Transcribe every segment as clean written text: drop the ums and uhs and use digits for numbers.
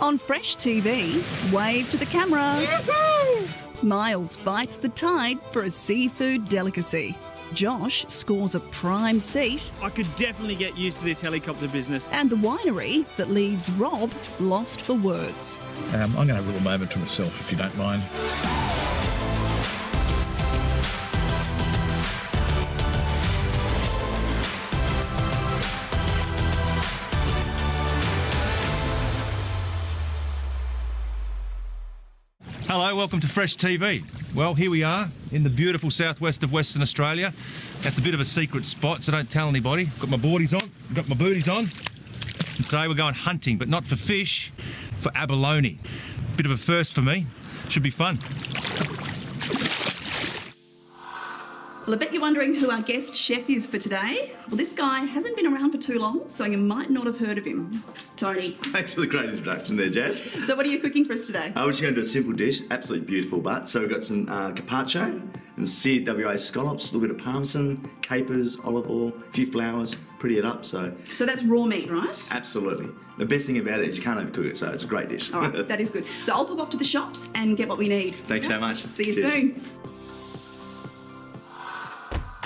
On Fresh TV, wave to the camera. Myles fights the tide for a seafood delicacy. Josh scores a prime seat. I could definitely get used to this helicopter business. And the winery that leaves Rob lost for words. I'm going to have a little moment to myself, if you don't mind. Hello, welcome to Fresh TV. Well, here we are in the beautiful southwest of Western Australia. That's a bit of a secret spot, so don't tell anybody. Got my boardies on, got my booties on. And today we're going hunting, but not for fish, for abalone. Bit of a first for me. Should be fun. Well, I bet you're wondering who our guest chef is for today. Well, this guy hasn't been around for too long, so you might not have heard of him. Tony. Thanks for the great introduction there, Jazz. So what are you cooking for us today? We're just going to do a simple dish, absolutely beautiful, but so we've got some carpaccio and seared WA scallops, a little bit of parmesan, capers, olive oil, a few flowers, pretty it up. So that's raw meat, right? Absolutely. The best thing about it is you can't overcook it, so it's a great dish. All right, that is good. So I'll pop off to the shops and get what we need. Thanks so much. See you Cheers. soon.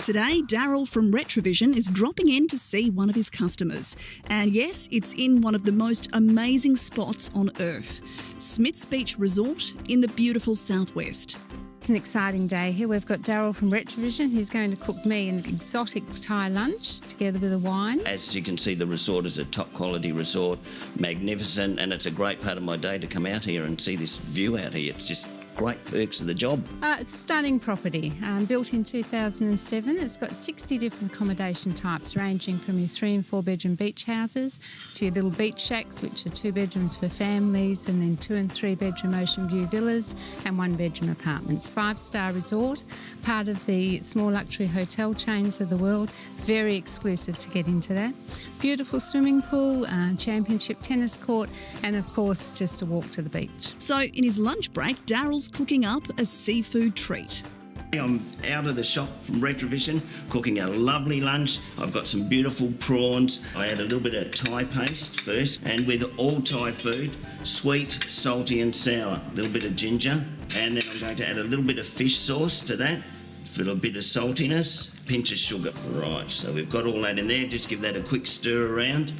Today, Daryl from Retrovision is dropping in to see one of his customers. And yes, it's in one of the most amazing spots on earth, Smith's Beach Resort in the beautiful southwest. It's an exciting day here. We've got Daryl from Retrovision who's going to cook me an exotic Thai lunch together with a wine. As you can see, the resort is a top quality resort, magnificent, and it's a great part of my day to come out here and see this view out here. It's just great perks of the job. It's a stunning property, built in 2007. It's got 60 different accommodation types, ranging from your 3 and 4 bedroom beach houses to your little beach shacks, which are 2 bedrooms for families, and then 2 and 3 bedroom ocean view villas and 1 bedroom apartments. 5-star resort, part of the small luxury hotel chains of the world. Very exclusive to get into that. Beautiful swimming pool, championship tennis court, and of course just a walk to the beach. So in his lunch break, Daryl's cooking up a seafood treat. I'm out of the shop from Retrovision, cooking a lovely lunch. I've got some beautiful prawns. I add a little bit of Thai paste first, and with all Thai food, sweet, salty and sour. A little bit of ginger, and then I'm going to add a little bit of fish sauce to that for a bit of saltiness, pinch of sugar. Right, so we've got all that in there. Just give that a quick stir around.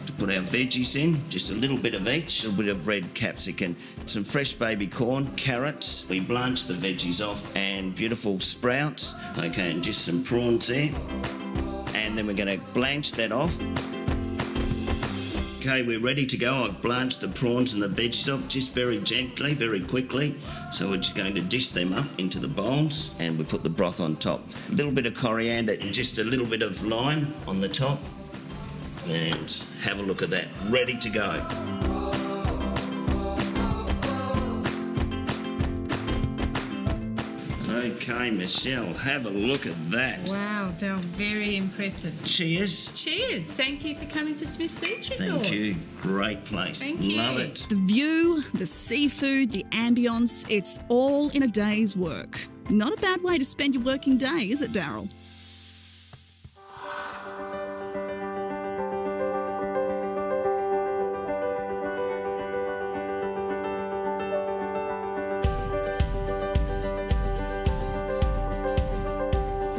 To put our veggies in, just a little bit of each, a little bit of red capsicum, some fresh baby corn, carrots. We blanch the veggies off, and beautiful sprouts. Okay, and just some prawns there. And then we're going to blanch that off. Okay, we're ready to go. I've blanched the prawns and the veggies off just very gently, very quickly. So we're just going to dish them up into the bowls, and we put the broth on top. A little bit of coriander and just a little bit of lime on the top. And have a look at that, ready to go. Okay, Michelle, have a look at that. Wow, Daryl, very impressive. Cheers. Cheers. Thank you for coming to Smith's Beach Resort. Thank you. Great place. Thank you. Love it. The view, the seafood, the ambience, it's all in a day's work. Not a bad way to spend your working day, is it, Daryl?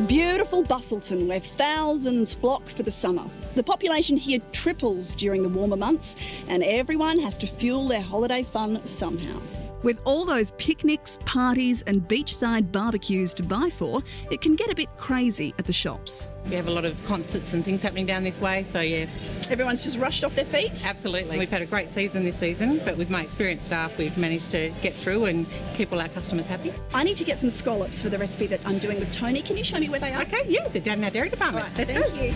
Beautiful Bustleton, where thousands flock for the summer. The population here triples during the warmer months, and everyone has to fuel their holiday fun somehow. With all those picnics, parties and beachside barbecues to buy for, it can get a bit crazy at the shops. We have a lot of concerts and things happening down this way, so yeah. Everyone's just rushed off their feet? Absolutely. We've had a great season this season, but with my experienced staff, we've managed to get through and keep all our customers happy. I need to get some scallops for the recipe that I'm doing with Tony. Can you show me where they are? Okay, yeah, they're down in our dairy department. Right, thank you.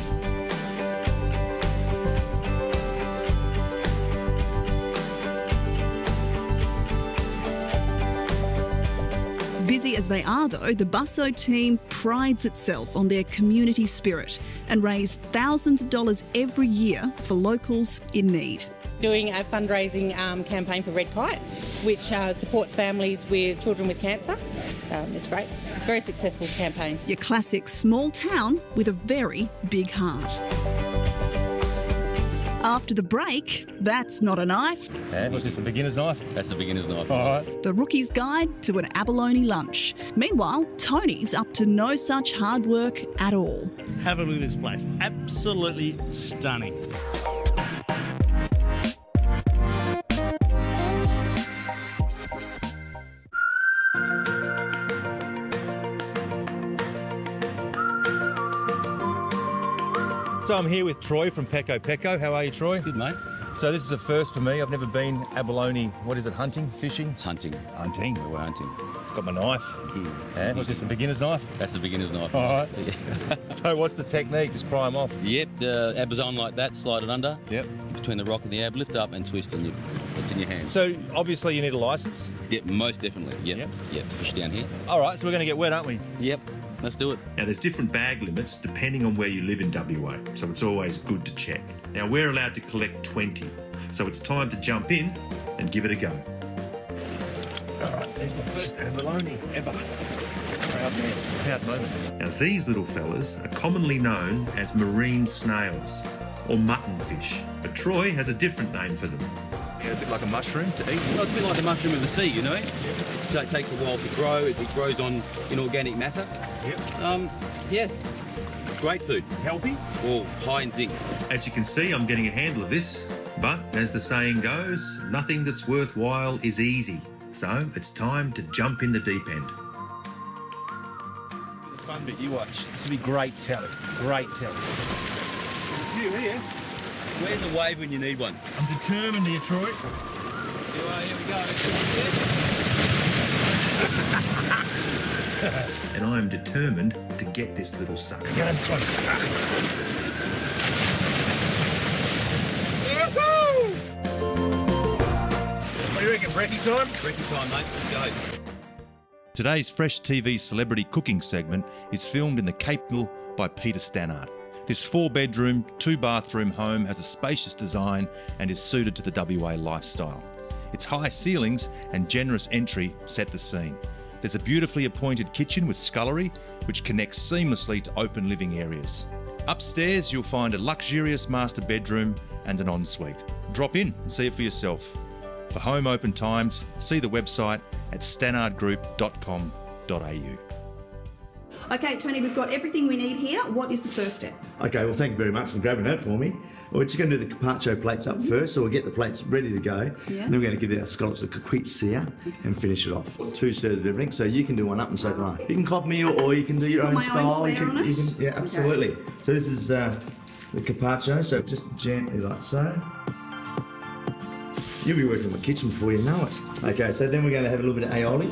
Busy as they are, though, the Busso team prides itself on their community spirit and raise thousands of dollars every year for locals in need. Doing a fundraising campaign for Red Kite, which supports families with children with cancer. It's great. Very successful campaign. Your classic small town with a very big heart. After the break, that's not a knife. And what's this, a beginner's knife? That's a beginner's knife. All right. The rookie's guide to an abalone lunch. Meanwhile, Tony's up to no such hard work at all. Have a look at this place. Absolutely stunning. So I'm here with Troy from Pecco Pecco. How are you, Troy? Good, mate. So this is a first for me. I've never been abalone. What is it, hunting, fishing? It's hunting. Hunting. We're hunting. Got my knife. And what's this, a beginner's knife? That's a beginner's knife. All right. So what's the technique? Just pry them off? Yep, the ab is on like that, slide it under. Yep. Between the rock and the ab, lift up and twist and it's in your hand. So obviously you need a licence. Yep, most definitely. Yep. Yep, fish down here. All right, so we're going to get wet, aren't we? Yep, let's do it. Now, there's different bag limits depending on where you live in WA, so it's always good to check. Now, we're allowed to collect 20, so it's time to jump in and give it a go. All right, there's my first abalone ever. Proud man, proud moment. Now, these little fellas are commonly known as marine snails or mutton fish, but Troy has a different name for them. Yeah, a bit like a mushroom to eat. Well, it's a bit like the mushroom of the sea, you know? So it takes a while to grow. It grows on inorganic matter. Yep. Yeah, great food. Healthy? Well, high in zinc. As you can see, I'm getting a handle of this, but as the saying goes, nothing that's worthwhile is easy. So it's time to jump in the deep end. The fun bit you watch. This will be great telly. Great telly. There's a few here. Where's a wave when you need one? I'm determined here, Troy. Here we go. And I am determined to get this little sucker. Get this one stuck. What do you reckon, brekkie time? Brekkie time, mate. Let's go. Today's Fresh TV celebrity cooking segment is filmed in the Cape Mill by Peter Stannard. This 4-bedroom, 2-bathroom home has a spacious design and is suited to the WA lifestyle. Its high ceilings and generous entry set the scene. There's a beautifully appointed kitchen with scullery, which connects seamlessly to open living areas. Upstairs, you'll find a luxurious master bedroom and an ensuite. Drop in and see it for yourself. For home open times, see the website at stannardgroup.com.au. Okay, Tony, we've got everything we need here. What is the first step? Okay, well, thank you very much for grabbing that for me. We're just going to do the carpaccio plates up first, so we'll get the plates ready to go. Yeah. Then we're going to give our scallops a quick sear and finish it off. 2 serves of everything, so you can do one up and so can I. You can copy me or you can do your own my style. own flair on it? Yeah, absolutely. Okay. So this is the carpaccio, so just gently like so. You'll be working in the kitchen before you know it. Okay, so then we're going to have a little bit of aioli.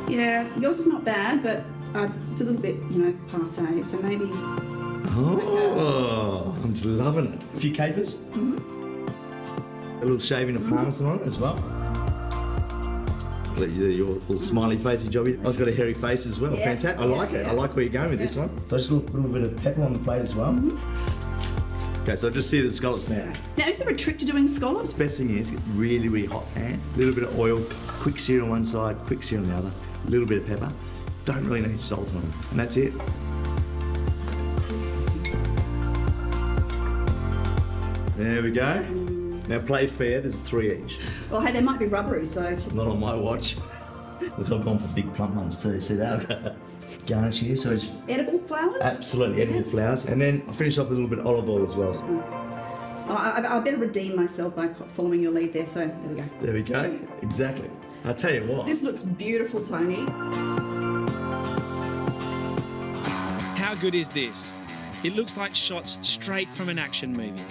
Yeah, yours is not bad, but it's a little bit, passé, so maybe... Oh, I'm just loving it. A few capers. Mm-hmm. A little shaving of parmesan on it as well. Let you do your little smiley facey jobby. I've got a hairy face as well. Yeah. Fantastic. I like it. I like where you're going with this one. So just a little bit of pepper on the plate as well. Mm-hmm. Okay, so I just see the scallops now. Now, is there a trick to doing scallops? Best thing is get really, really hot pan. A little bit of oil, quick sear on one side, quick sear on the other. A little bit of pepper. Don't really need salt on them. And that's it. There we go. Now play fair, there's 3 each. Well, hey, they might be rubbery, so... Not on my watch. Look, I've gone for big plump ones too, see that? Garnish here, so it's... Edible flowers? Absolutely, edible flowers. And then I'll finish off with a little bit of olive oil as well. I better redeem myself by following your lead there, so there we go. There we go, exactly. I'll tell you what. This looks beautiful, Tony. How good is this? It looks like shots straight from an action movie.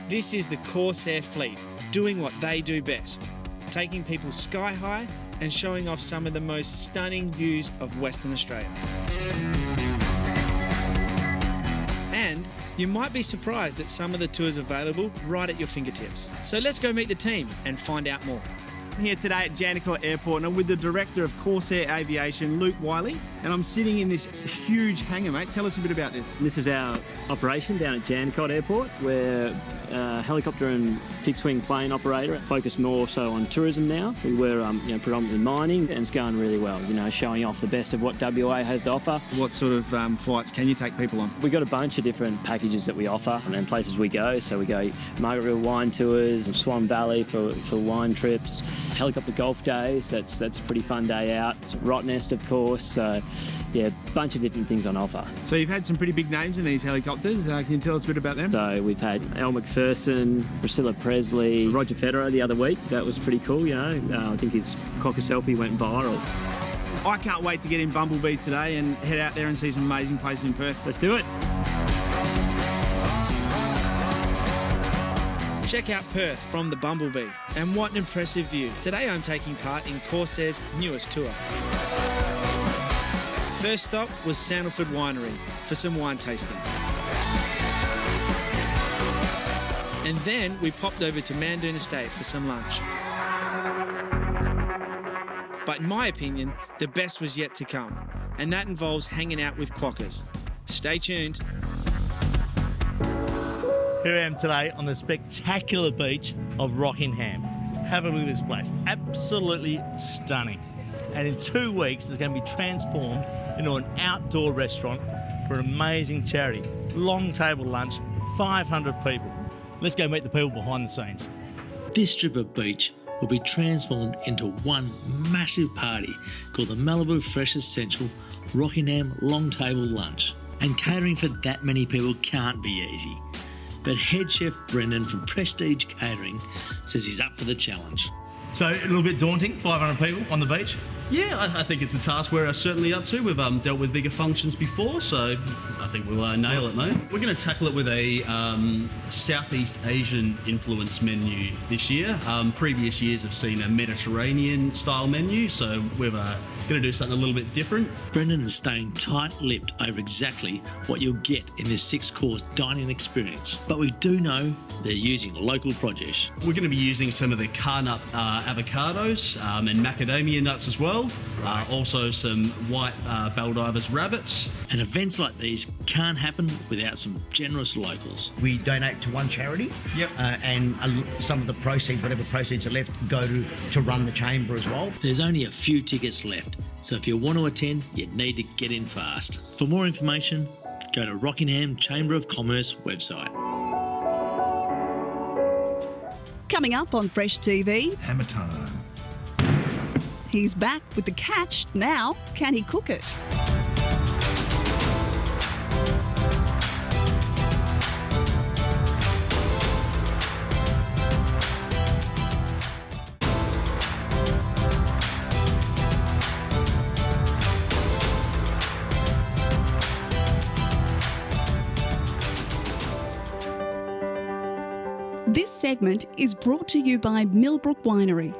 This is the Corsaire fleet, doing what they do best, taking people sky high and showing off some of the most stunning views of Western Australia. And you might be surprised at some of the tours available right at your fingertips. So let's go meet the team and find out more. I'm here today at Jandakot Airport and I'm with the Director of Corsaire Aviation, Luke Wiley. and I'm sitting in this huge hangar, mate. Tell us a bit about this. This is our operation down at Jandakot Airport. We're a helicopter and fixed-wing plane operator, focused more so on tourism now. We were predominantly mining, and it's going really well, showing off the best of what WA has to offer. What sort of flights can you take people on? We've got a bunch of different packages that we offer and places we go. So we go Margaretville wine tours, Swan Valley for wine trips, helicopter golf days. That's a pretty fun day out. Rottnest, of course. So yeah, a bunch of different things on offer. So you've had some pretty big names in these helicopters. Can you tell us a bit about them? So we've had Elle Macpherson, Priscilla Presley, Roger Federer the other week. That was pretty cool, I think his cocker selfie went viral. I can't wait to get in Bumblebee today and head out there and see some amazing places in Perth. Let's do it. Check out Perth from the Bumblebee, and what an impressive view. Today I'm taking part in Corsaire's newest tour. First stop was Sandalford Winery for some wine tasting. And then we popped over to Mandoon Estate for some lunch. But in my opinion, the best was yet to come, and that involves hanging out with quokkas. Stay tuned. Here I am today on the spectacular beach of Rockingham. Have a look at this place. Absolutely stunning. And in 2 weeks, it's going to be transformed into an outdoor restaurant for an amazing charity. Long table lunch, 500 people. Let's go meet the people behind the scenes. This strip of beach will be transformed into one massive party called the Malibu Fresh Essential Rockingham Long Table Lunch. And catering for that many people can't be easy. But head chef Brendan from Prestige Catering says he's up for the challenge. So a little bit daunting, 500 people on the beach? Yeah, I think it's a task we're certainly up to. We've dealt with bigger functions before, so I think we'll nail it, mate. We're going to tackle it with a Southeast Asian influence menu this year. Previous years have seen a Mediterranean style menu, so we're going to do something a little bit different. Brendan is staying tight-lipped over exactly what you'll get in this 6-course dining experience. But we do know they're using local produce. We're going to be using some of the carnut avocados and macadamia nuts as well. Also some white Baldivis rabbits. And events like these can't happen without some generous locals. We donate to one charity. Yep. And some of the proceeds, whatever proceeds are left, go to run the chamber as well. There's only a few tickets left, so if you want to attend, you need to get in fast. For more information, go to Rockingham Chamber of Commerce website. Coming up on Fresh TV, Hammer time. he's back with the catch. Now, can he cook it? This segment is brought to you by Millbrook Winery.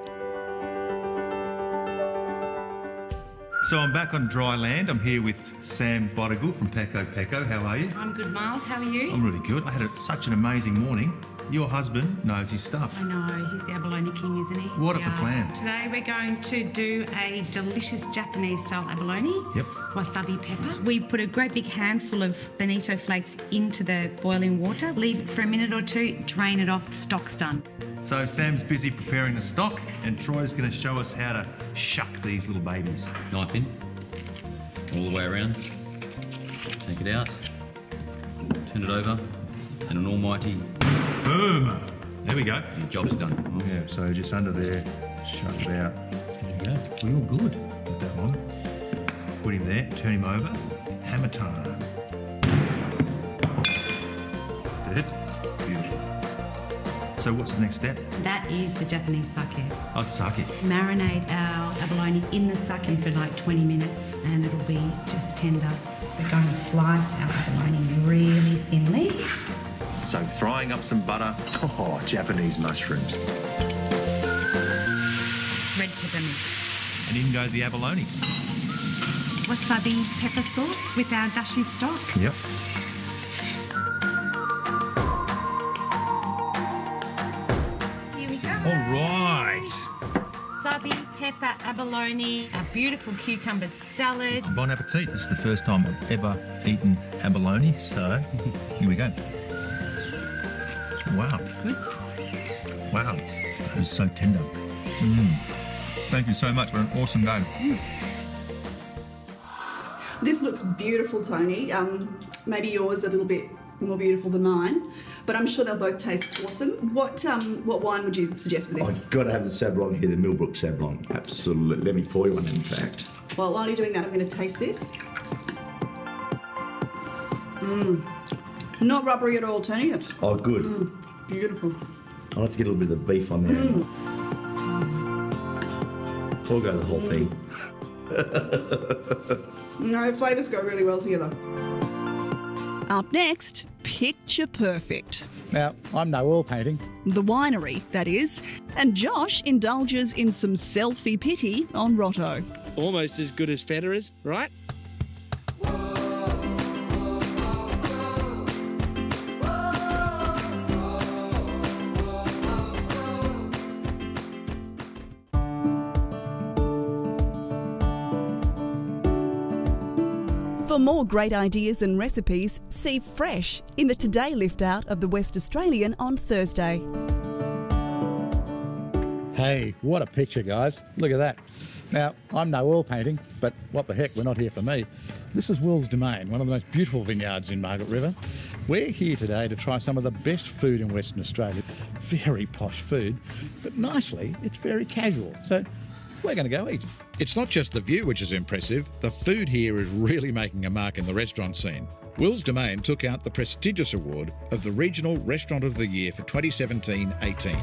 So I'm back on dry land. I'm here with Sam Bottigal from Pecco Pecco. How are you? I'm good, Myles. How are you? I'm really good. I had such an amazing morning. Your husband knows his stuff. I know. He's the abalone king, isn't he? What is the plan? Today we're going to do a delicious Japanese-style abalone. Yep. Wasabi pepper. We put a great big handful of bonito flakes into the boiling water, leave it for a minute or two, drain it off, stock's done. So Sam's busy preparing the stock and Troy's going to show us how to shuck these little babies. Knife in, all the way around. Take it out, turn it over, and an almighty boom. There we go. The job's done. Yeah, so just under there, shut it out. There you go. We're all good with that one. Put him there, turn him over. Hammer time. Dead. Beautiful. So what's the next step? That is the Japanese sake. Oh, sake. Marinate our abalone in the sake for like 20 minutes and it'll be just tender. We're going to slice our abalone really thinly. So frying up some butter. Oh, Japanese mushrooms. Red pepper mix. And in goes the abalone. Wasabi pepper sauce with our dashi stock. Yep. Here we go. All right. So kohlrabi, pepper abalone, a beautiful cucumber salad. Bon appetit. This is the first time I've ever eaten abalone, so here we go. Wow. Good. Wow. That is so tender. Thank you so much. What an awesome day. This looks beautiful, Tony. Maybe yours a little bit more beautiful than mine, but I'm sure they'll both taste awesome. What wine would you suggest for this? I've got to have the Sablon here, the Millbrook Sablon. Absolutely. Let me pour you one, in fact. Well, while you're doing that, I'm going to taste this. Not rubbery at all, Tony. It's Good. beautiful. I like to get a little bit of the beef on there. Or go the whole thing. No, flavours go really well together. Up next, Picture Perfect. Now, I'm no oil painting. The winery, that is. And Josh indulges in some selfie pity on Rotto. Almost as good as Federer's, right? For more great ideas and recipes, see Fresh in the Today lift out of the West Australian on Thursday. Hey, what a picture, guys. Look at that. Now, I'm no oil painting, but what the heck, we're not here for me. This is Will's Domain, one of the most beautiful vineyards in Margaret River. We're here today to try some of the best food in Western Australia. Very posh food, but nicely, it's very casual. So we're going to go eat. It's not just the view which is impressive, the food here is really making a mark in the restaurant scene. Will's Domain took out the prestigious award of the Regional Restaurant of the Year for 2017-18.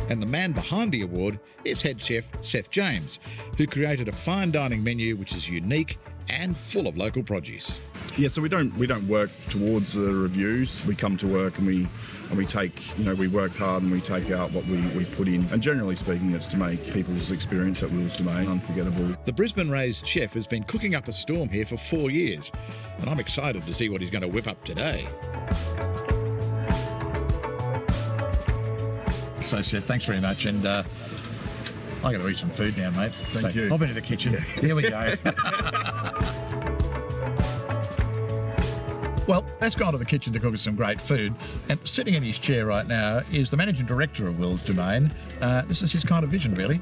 And the man behind the award is head chef Seth James, who created a fine dining menu which is unique and full of local produce. Yeah, so we don't work towards the reviews. We come to work and we take, we work hard and we take out what we put in. And generally speaking, it's to make people's experience at Will's Domain unforgettable. The Brisbane-raised chef has been cooking up a storm here for 4 years, and I'm excited to see what he's going to whip up today. So, Seth, thanks very much, and I got to eat some food now, mate. Thank you. Hop into the kitchen. Yeah. Here we go. Well, let's go on to the kitchen to cook us some great food. And sitting in his chair right now is the managing director of Will's Domain. This is his kind of vision, really.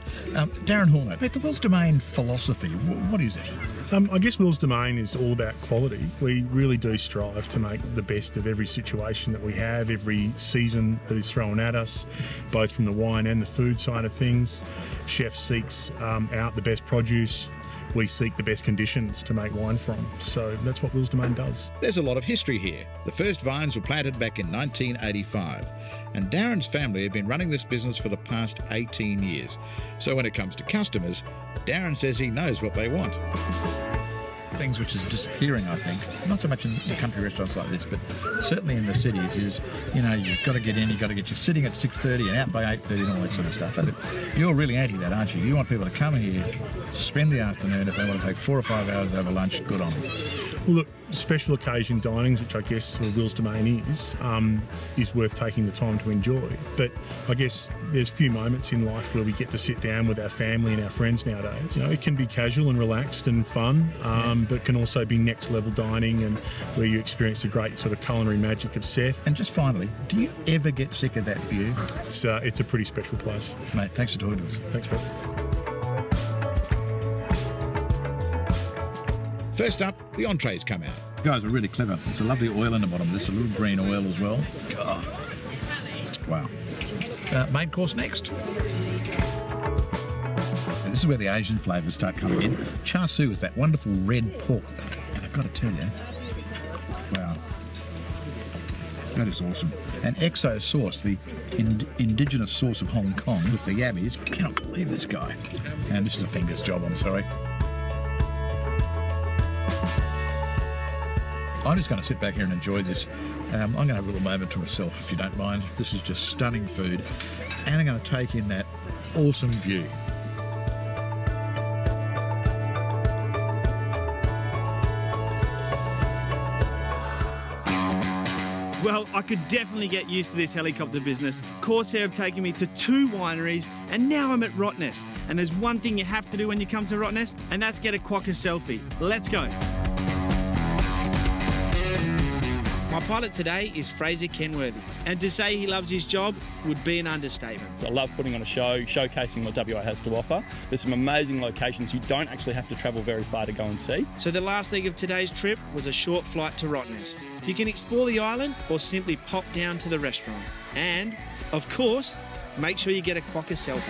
Darren Horner, the Will's Domain philosophy, what is it? I guess Will's Domain is all about quality. We really do strive to make the best of every situation that we have, every season that is thrown at us, both from the wine and the food side of things. Chef seeks out the best produce. We seek the best conditions to make wine from. So that's what Will's Domain does. There's a lot of history here. The first vines were planted back in 1985. And Darren's family have been running this business for the past 18 years. So when it comes to customers, Darren says he knows what they want. Things which is disappearing, I think, not so much in the country restaurants like this, but certainly in the cities, is, you've got to get in, you've got to get you sitting at 6:30 and out by 8:30 and all that sort of stuff. But you're really anti that, aren't you? You want people to come here, spend the afternoon. If they want to take 4 or 5 hours over lunch, good on them. Well, look, special occasion dinings, which I guess Will's Domain is worth taking the time to enjoy. But I guess there's few moments in life where we get to sit down with our family and our friends nowadays. It can be casual and relaxed and fun, but can also be next level dining and where you experience the great sort of culinary magic of Seth. And just finally, do you ever get sick of that view? It's a pretty special place. Mate, thanks for talking to us. Thanks, Brett. First up, the entrees come out. You guys are really clever. It's a lovely oil in the bottom. There's a little green oil as well. God. Wow. Main course next. And this is where the Asian flavours start coming in. Char siu is that wonderful red pork. And I've got to tell you, wow, that is awesome. And XO sauce, the indigenous sauce of Hong Kong with the yabbies. I cannot believe this guy. And this is a fingers job, I'm sorry. I'm just going to sit back here and enjoy this. I'm going to have a little moment to myself, if you don't mind. This is just stunning food. And I'm going to take in that awesome view. Well, I could definitely get used to this helicopter business. Corsaire have taken me to 2 wineries and now I'm at Rottnest. And there's one thing you have to do when you come to Rottnest, and that's get a quokka selfie. Let's go. My pilot today is Fraser Kenworthy, and to say he loves his job would be an understatement. So I love putting on a show, showcasing what WA has to offer. There's some amazing locations you don't actually have to travel very far to go and see. So the last leg of today's trip was a short flight to Rottnest. You can explore the island or simply pop down to the restaurant. And, of course, make sure you get a quokka selfie.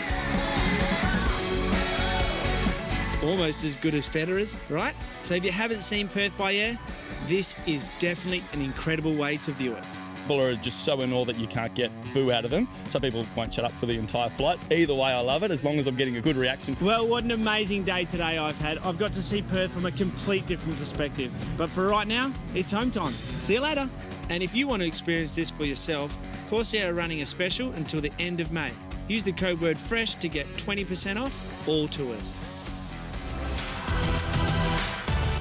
Almost as good as Federer's, right? So if you haven't seen Perth by air, this is definitely an incredible way to view it. People are just so in awe that you can't get boo out of them. Some people won't shut up for the entire flight. Either way, I love it, as long as I'm getting a good reaction. Well, what an amazing day today I've had. I've got to see Perth from a complete different perspective. But for right now, it's home time. See you later. And if you want to experience this for yourself, Corsaire are running a special until the end of May. Use the code word FRESH to get 20% off all tours.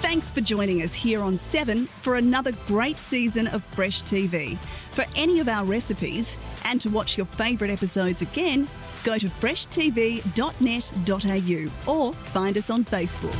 Thanks for joining us here on 7 for another great season of Fresh TV. For any of our recipes and to watch your favourite episodes again, go to freshtv.net.au or find us on Facebook.